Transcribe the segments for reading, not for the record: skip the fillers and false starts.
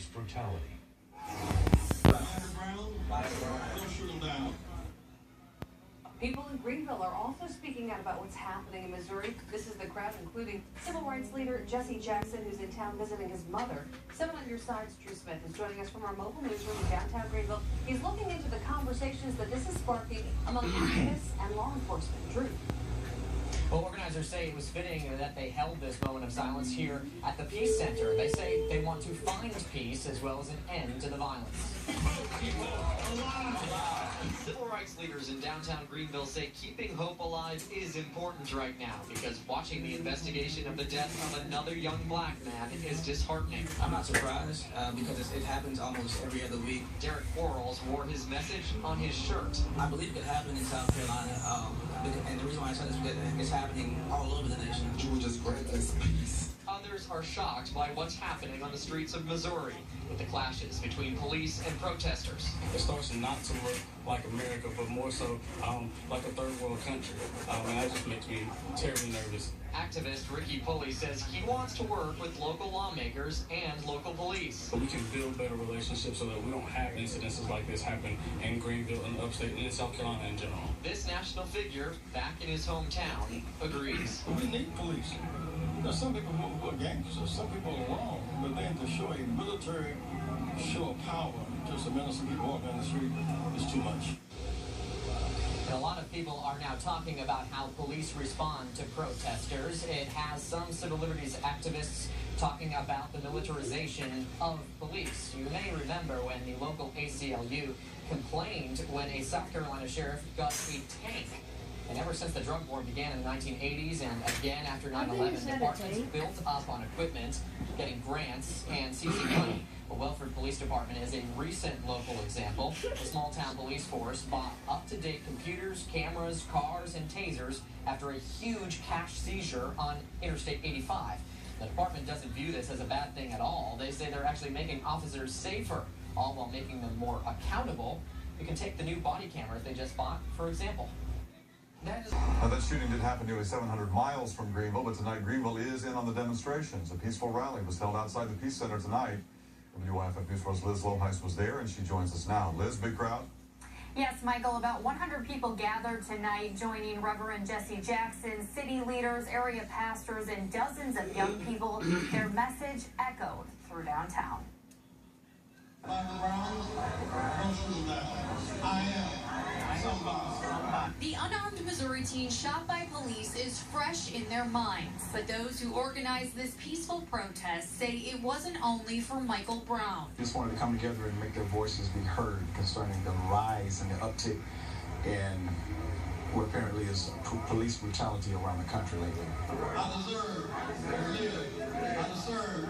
police brutality. Don't shoot them down. People in Greenville are also speaking out about what's happening in Missouri. This is the crowd, including civil rights leader Jesse Jackson, who's in town visiting his mother. 7 on Your Side's Drew Smith is joining us from our mobile newsroom in downtown Greenville. He's looking into the conversations that this is sparking among activists and law enforcement. Drew. Well, organizers say it was fitting that they held this moment of silence here at the Peace Center. They say they want to find peace as well as an end to the violence. Civil rights leaders in downtown Greenville say keeping hope alive is important right now because watching the investigation of the death of another young black man is disheartening. I'm not surprised because it happens almost every other week. Derek Quarles wore his message on his shirt. I believe it happened in South Carolina, and the reason why I said this is because it's happening all over the nation. You would just grant us peace. Others are shocked by what's happening on the streets of Missouri with the clashes between police and protesters. It starts not to look like America, but more so like a third world country. And that just makes me terribly nervous. Activist Ricky Pulley says he wants to work with local lawmakers and local police. So we can build better relationships so that we don't have incidences like this happen in Greenville and upstate and in South Carolina in general. This national figure, back in his hometown, agrees. We need police. There's some people who are gangsters, some people are wrong, but then to show a military show of power to some innocent people walking down the street is too much. And a lot of people are now talking about how police respond to protesters. It has some civil liberties activists talking about the militarization of police. You may remember when the local ACLU complained when a South Carolina sheriff got a tank. And ever since the drug war began in the 1980s and again after 9/11, departments built up on equipment, getting grants, and seizing money. The Welford Police Department is a recent local example. The small-town police force bought up-to-date computers, cameras, cars, and tasers after a huge cash seizure on Interstate 85. The department doesn't view this as a bad thing at all. They say they're actually making officers safer, all while making them more accountable. You can take the new body cameras they just bought, for example. Now, that shooting did happen nearly 700 miles from Greenville, but tonight Greenville is in on the demonstrations. A peaceful rally was held outside the Peace Center tonight. WYFF News Force Liz Loheis was there, and she joins us now. Liz, big crowd? Yes, Michael, about 100 people gathered tonight, joining Reverend Jesse Jackson, city leaders, area pastors, and dozens of young people. Their message echoed through downtown. The unarmed Missouri teen shot by police is fresh in their minds, but those who organized this peaceful protest say it wasn't only for Michael Brown. Just wanted to come together and make their voices be heard concerning the rise and the uptick in what apparently is police brutality around the country lately. I deserve to live. I deserve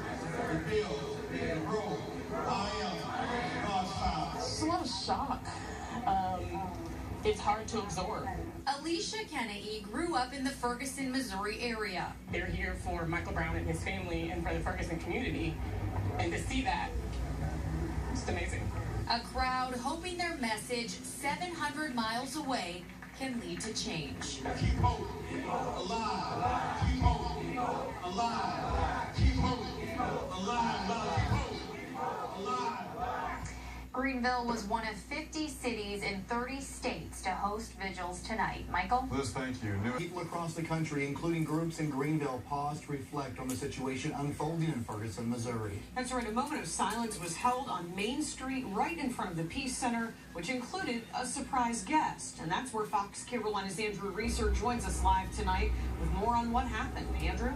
to build and grow. I am God's child. It's a lot of shock. It's hard to absorb. Alicia Kennedy grew up in the Ferguson, Missouri area. They're here for Michael Brown and his family and for the Ferguson community. And to see that, it's amazing. A crowd hoping their message 700 miles away can lead to change. Keep hope alive. Keep hope alive. Keep hope alive. Keep hope alive. Greenville was one of 50 cities in 30 states to host vigils tonight. Michael? Liz, thank you. People across the country, including groups in Greenville, paused to reflect on the situation unfolding in Ferguson, Missouri. That's right. A moment of silence was held on Main Street right in front of the Peace Center, which included a surprise guest. And that's where Fox Carolina's Andrew Reeser joins us live tonight with more on what happened. Andrew?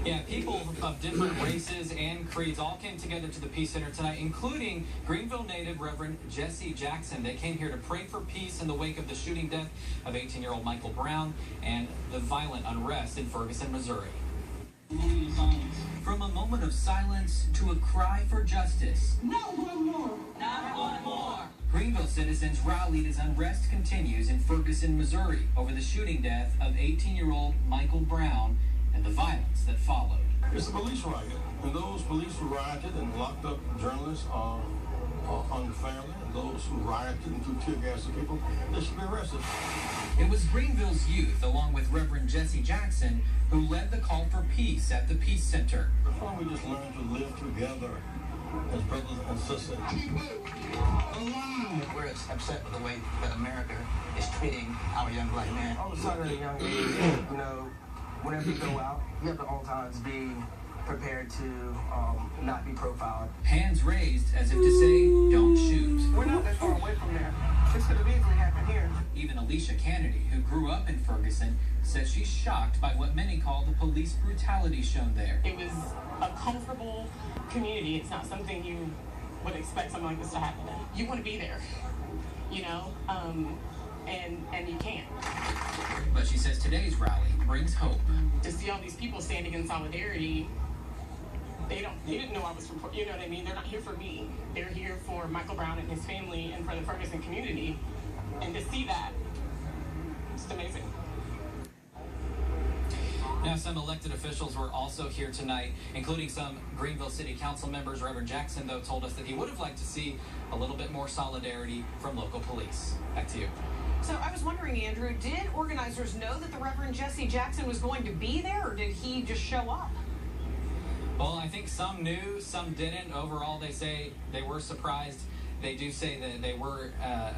Yeah, people of different races and creeds all came together to the Peace Center tonight, including Greenville native Reverend Jesse Jackson. They came here to pray for peace in the wake of the shooting death of 18-year-old Michael Brown and the violent unrest in Ferguson, Missouri. From a moment of silence to a cry for justice. Not one more. Not one more. Greenville citizens rallied as unrest continues in Ferguson, Missouri over the shooting death of 18-year-old Michael Brown and the violence that followed. It's a police riot, and those police who rioted and locked up journalists are unfairly, and those who rioted and threw tear gas at people, they should be arrested. It was Greenville's youth, along with Reverend Jesse Jackson, who led the call for peace at the Peace Center. Before we just learn to live together as brothers and sisters. We're upset with the way that America is treating our young black men. All of a sudden, at a young age, you know, whenever you go out, you have to all times be prepared to not be profiled. Hands raised as if to say, don't shoot. We're not that far away from there. This could have easily happened here. Even Alicia Kennedy, who grew up in Ferguson, says she's shocked by what many call the police brutality shown there. It was a comfortable community. It's not something you would expect something like this to happen in. You want to be there, you know, and you can't. But she says today's rally brings hope. To see all these people standing in solidarity, they didn't know I was from, you know what I mean? They're not here for me. They're here for Michael Brown and his family and for the Ferguson community. And to see that, it's amazing. Now, some elected officials were also here tonight, including some Greenville City Council members. Reverend Jackson, though, told us that he would have liked to see a little bit more solidarity from local police. Back to you. So I was wondering, Andrew, did organizers know that the Reverend Jesse Jackson was going to be there, or did he just show up? Well, I think some knew, some didn't. Overall, they say they were surprised. They do say that they were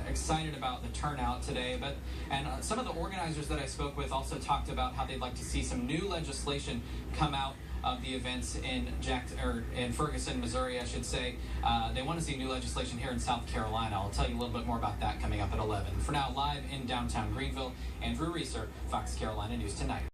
excited about the turnout today. And some of the organizers that I spoke with also talked about how they'd like to see some new legislation come out of the events in Ferguson, Missouri, I should say. They want to see new legislation here in South Carolina. I'll tell you a little bit more about that coming up at 11. For now, live in downtown Greenville, Andrew Reeser, Fox Carolina News Tonight.